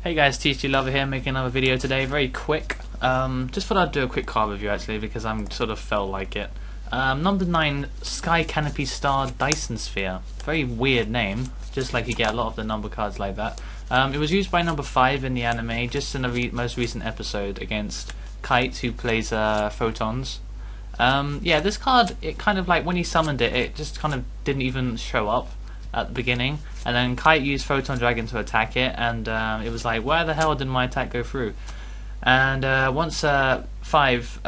Hey guys, TCGLover here, making another video today, very quick. Just thought I'd do a quick card review actually because I'm sort of felt like it. Number 9, Sky Canopy Star Dyson Sphere. Very weird name, just like you get a lot of the number cards like that. It was used by number 5 in the anime, just in the most recent episode against Kite, who plays Photons. Yeah, this card, it kind of like, when he summoned it, it just kind of didn't even show up at the beginning, and then Kite used Photon Dragon to attack it, and it was like, where the hell did my attack go through? And once 5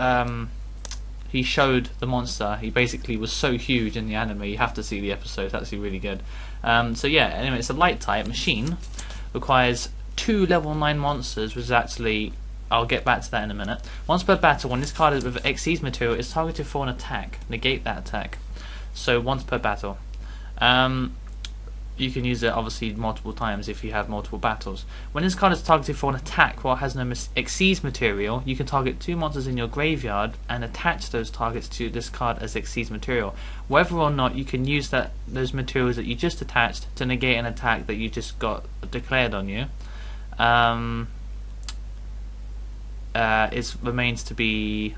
he showed the monster, he basically was so huge in the anime, you have to see the episode, it's actually really good. So yeah, anyway, it's a light type machine, requires 2 level 9 monsters, which is actually, I'll get back to that in a minute. Once per battle, when this card is with Xyz material, it's targeted for an attack, negate that attack. So once per battle. You can use it obviously multiple times if you have multiple battles. When this card is targeted for an attack while it has no Xyz material, you can target 2 monsters in your graveyard and attach those targets to this card as Xyz material. Whether or not you can use those materials that you just attached to negate an attack that you just got declared on you, remains to be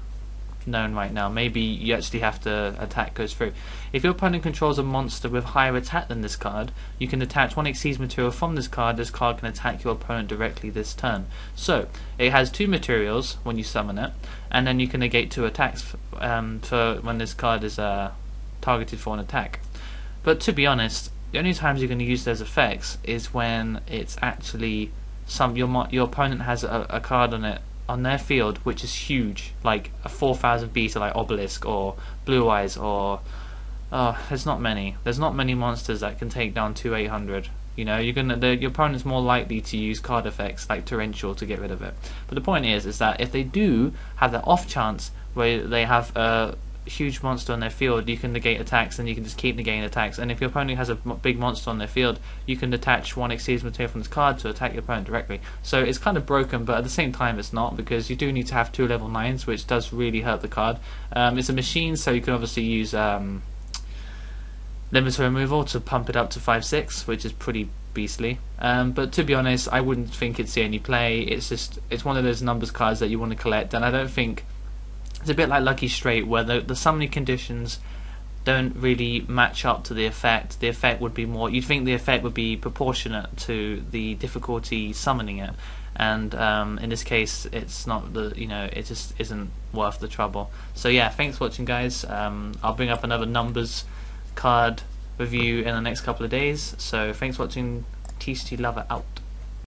known right now. Maybe you actually have to attack goes through. If your opponent controls a monster with higher attack than this card, you can attach 1 Xyz material from this card. This card can attack your opponent directly this turn. So it has 2 materials when you summon it, and then you can negate 2 attacks for when this card is targeted for an attack. But to be honest, the only times you're going to use those effects is when it's actually your opponent has a card on it on their field which is huge, like a 4000 beta like Obelisk or Blue Eyes, or there's not many monsters that can take down 2800. You know, your opponent's more likely to use card effects like Torrential to get rid of it. But the point is that if they do have that off chance where they have a huge monster on their field, you can negate attacks, and you can just keep negating attacks. And if your opponent has a big monster on their field, you can attach 1 Xyz material from this card to attack your opponent directly. So it's kind of broken, but at the same time it's not, because you do need to have 2 level 9s, which does really hurt the card. It's a machine, so you can obviously use limiter removal to pump it up to 5/6, which is pretty beastly. But to be honest, I wouldn't think it'd see any play. It's one of those numbers cards that you want to collect, and I don't think it's a bit like Lucky Straight, where the summoning conditions don't really match up to the effect. The effect would be more, you'd think the effect would be proportionate to the difficulty summoning it, and in this case it's not, it just isn't worth the trouble. So yeah, thanks for watching guys. I'll bring up another numbers card review in the next couple of days, so thanks for watching. TCGLover out.